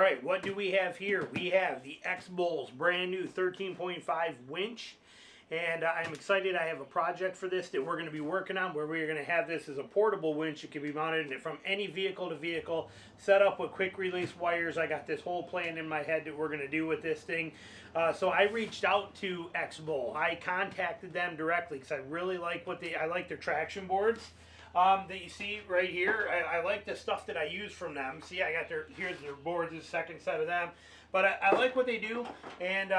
right, what do we have here? We have the XBull's brand new 13.5 winch. And I'm excited. I have a project for this that we're going to be working on where we're going to have this as a portable winch. It can be mounted from any vehicle to vehicle, set up with quick release wires. I got this whole plan in my head that we're going to do with this thing. So I reached out to XBull. I contacted them directly because I really like I like their traction boards that you see right here. I like the stuff that I use from them. See, I got here's their boards, the second set of them. But I like what they do, and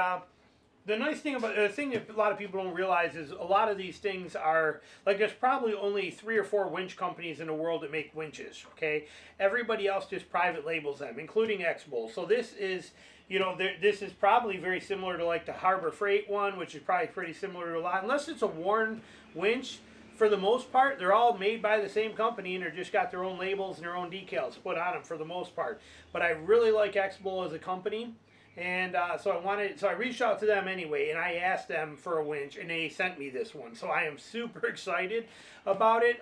the nice thing about the thing that a lot of people don't realize is a lot of these things are like there's probably only 3 or 4 winch companies in the world that make winches. Okay, everybody else just private labels them, including XBull. So this is, you know, this is probably very similar to like the Harbor Freight one, which is probably pretty similar to a lot, unless it's a Warren winch. For the most part, they're all made by the same company, and they're just got their own labels and their own decals put on them for the most part. But I really like XBull as a company. And so I reached out to them anyway, and I asked them for a winch, and they sent me this one. So I am super excited about it.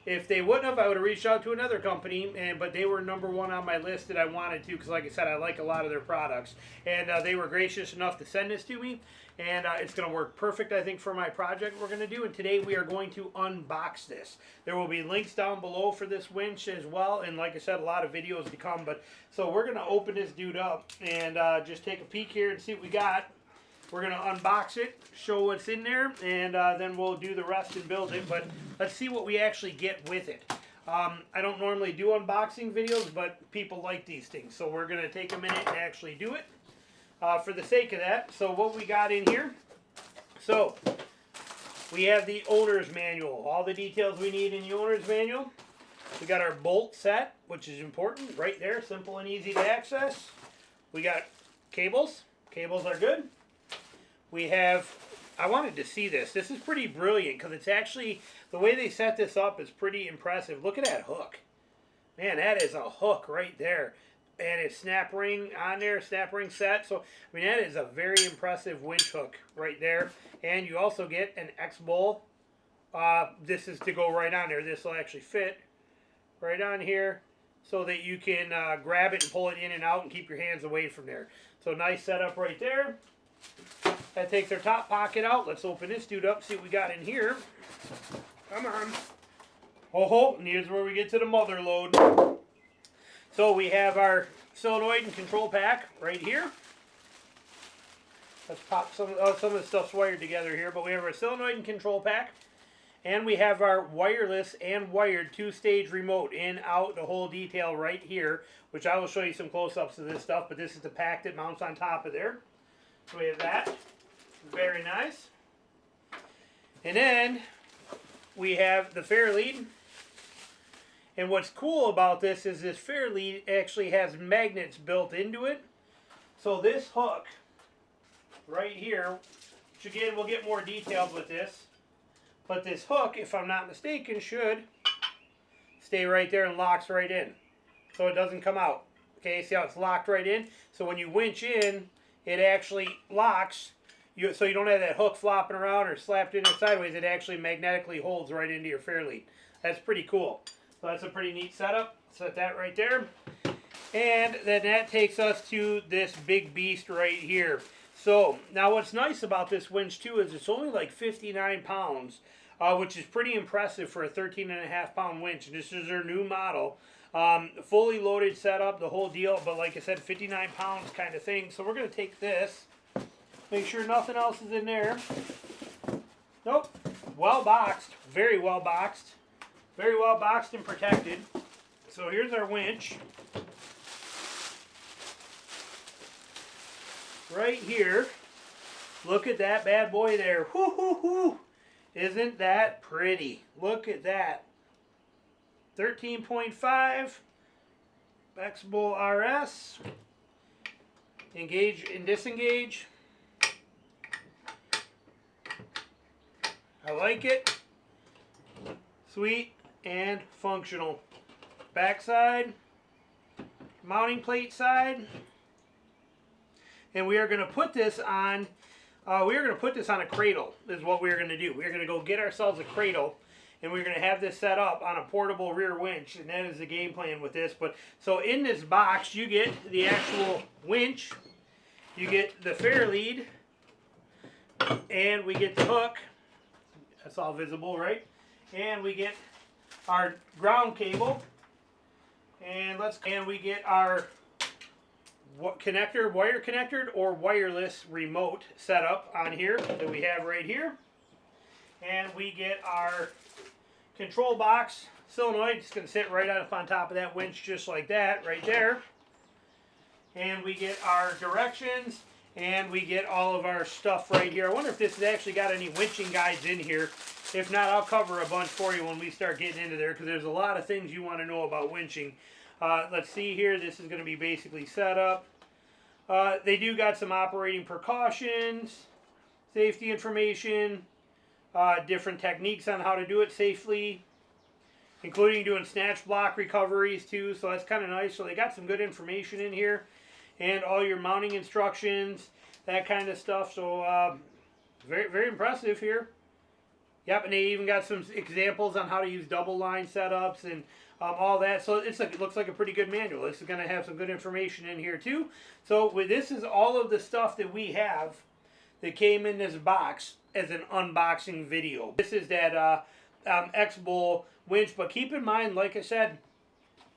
If they wouldn't have, I would have reached out to another company, but they were #1 on my list that I wanted to, because like I said, I like a lot of their products. And they were gracious enough to send this to me, and it's going to work perfect, I think, for my project we're going to do. And today we are going to unbox this. There will be links down below for this winch as well, and like I said, a lot of videos to come. But so we're going to open this dude up and just take a peek here and see what we got. We're going to unbox it, show what's in there, and then we'll do the rest and build it. But let's see what we actually get with it. I don't normally do unboxing videos, but people like these things, so we're going to take a minute and actually do it for the sake of that. So what we got in here, so we have the owner's manual, all the details we need in the owner's manual. We got our bolt set, which is important, right there, simple and easy to access. We got cables. Cables are good. We have, I wanted to see this. This is pretty brilliant because it's actually, the way they set this up is pretty impressive. Look at that hook. Man, that is a hook right there. And it's snap ring on there, snap ring set. So, I mean, that is a very impressive winch hook right there. And you also get an XBull. This is to go right on there. This will actually fit right on here so that you can grab it and pull it in and out and keep your hands away from there. So, nice setup right there. That takes our top pocket out. Let's open this dude up, see what we got in here. Come on. Oh, and here's where we get to the mother load. So we have our solenoid and control pack right here. Let's pop some of the stuff's wired together here, but we have our solenoid and control pack. And we have our wireless and wired 2-stage remote in, out, the whole detail right here, which I will show you some close-ups of this stuff, but this is the pack that mounts on top of there. So we have that. Very nice. And then we have the fair lead. And what's cool about this is this fair lead actually has magnets built into it. So this hook right here, which again we'll get more detailed with this, but this hook, if I'm not mistaken, should stay right there and locks right in. So it doesn't come out. Okay, see how it's locked right in? So when you winch in, it actually locks. So you don't have that hook flopping around or slapped in there sideways. It actually magnetically holds right into your fair lead. That's pretty cool. So that's a pretty neat setup. Set that right there. And then that takes us to this big beast right here. So now what's nice about this winch too is it's only like 59 pounds, which is pretty impressive for a 13.5-pound winch. This is their new model. Fully loaded setup, the whole deal, but like I said, 59 pounds kind of thing. So we're going to take this, make sure nothing else is in there. Nope. Well boxed, very well boxed. Very well boxed and protected. So here's our winch. Right here. Look at that bad boy there. Whoo, hoo, hoo. Isn't that pretty? Look at that. 13.5 XBull RS. Engage and disengage. I like it. Sweet and functional. Backside, mounting plate side, and we are going to put this on. A cradle. Is what we're going to do. We're going to go get ourselves a cradle, and we're going to have this set up on a portable rear winch, and that is the game plan with this. But so in this box, you get the actual winch, you get the fair lead, and we get the hook. That's all visible, right? And we get our ground cable, and we get our wire connector or wireless remote setup on here that we have right here. And we get our control box solenoid. It's going to sit right up on top of that winch just like that right there. And we get our directions, and we get all of our stuff right here. I wonder if this has actually got any winching guides in here. If not, I'll cover a bunch for you when we start getting into there, because there's a lot of things you want to know about winching. Let's see here. This is going to be basically set up. They do got some operating precautions, safety information, different techniques on how to do it safely, including doing snatch block recoveries too, so that's kind of nice. So they got some good information in here, and all your mounting instructions, that kind of stuff. So very, very impressive here. Yep, and they even got some examples on how to use double line setups and all that. So it looks like a pretty good manual. This is going to have some good information in here too. So this is all of the stuff that we have that came in this box as an unboxing video. This is that XBull winch, but keep in mind, like I said,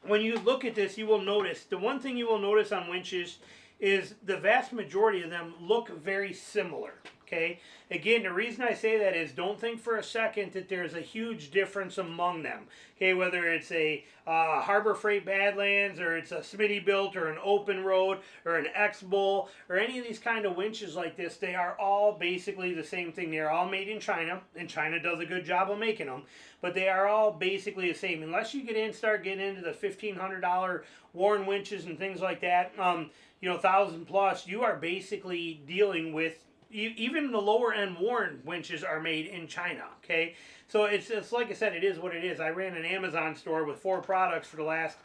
when you look at this, you will notice, the one thing you will notice on winches is the vast majority of them look very similar. Okay, again, the reason I say that is don't think for a second that there's a huge difference among them. Okay, whether it's a Harbor Freight Badlands, or it's a Smittybilt, or an Open Road, or an XBull, or any of these kind of winches like this, they are all basically the same thing. They are all made in China, and China does a good job of making them, but they are all basically the same. Unless you start getting into the $1,500 Warren winches and things like that, you know, 1,000 plus, you are basically dealing with, even the lower end Warren winches are made in China. Okay, so it's like I said, it is what it is. I ran an Amazon store with 4 products for the last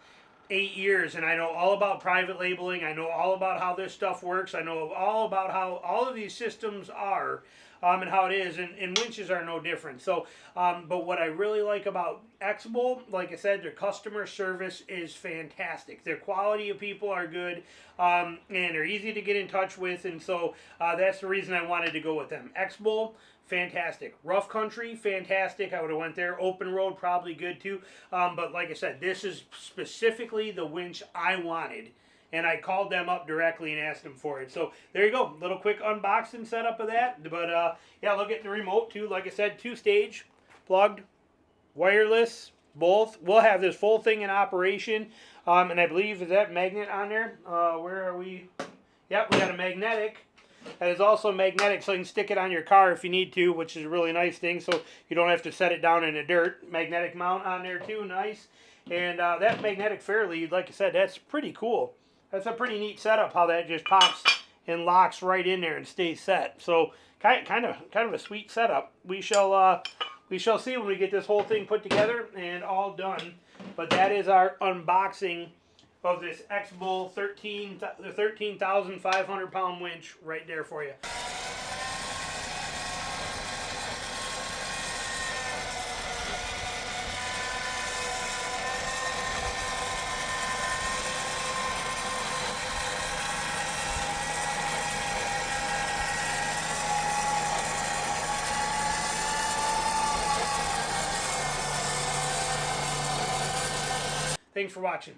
8 years, and I know all about private labeling. I know all about how this stuff works. I know all about how all of these systems are, and how it is, and winches are no different. So, but what I really like about XBull, like I said, their customer service is fantastic. Their quality of people are good, and they're easy to get in touch with, and so that's the reason I wanted to go with them. XBull, fantastic. Rough country, fantastic. I would have went there. Open road, probably good too. But like I said, this is specifically the winch I wanted, and I called them up directly and asked them for it. So there you go, little quick unboxing setup of that. But yeah, look at the remote too. Like I said, 2-stage, plugged, wireless, both. We'll have this full thing in operation. And I believe, is that magnet on there? Where are we? Yep, we got a magnetic. That is also magnetic, so you can stick it on your car if you need to, which is a really nice thing, so you don't have to set it down in the dirt. Magnetic mount on there too, nice. And that magnetic fair lead, like I said, that's pretty cool. That's a pretty neat setup, how that just pops and locks right in there and stays set. So kind of a sweet setup. We shall see when we get this whole thing put together and all done. But that is our unboxing of this XBull 13,500 pound winch right there for you. Thanks for watching.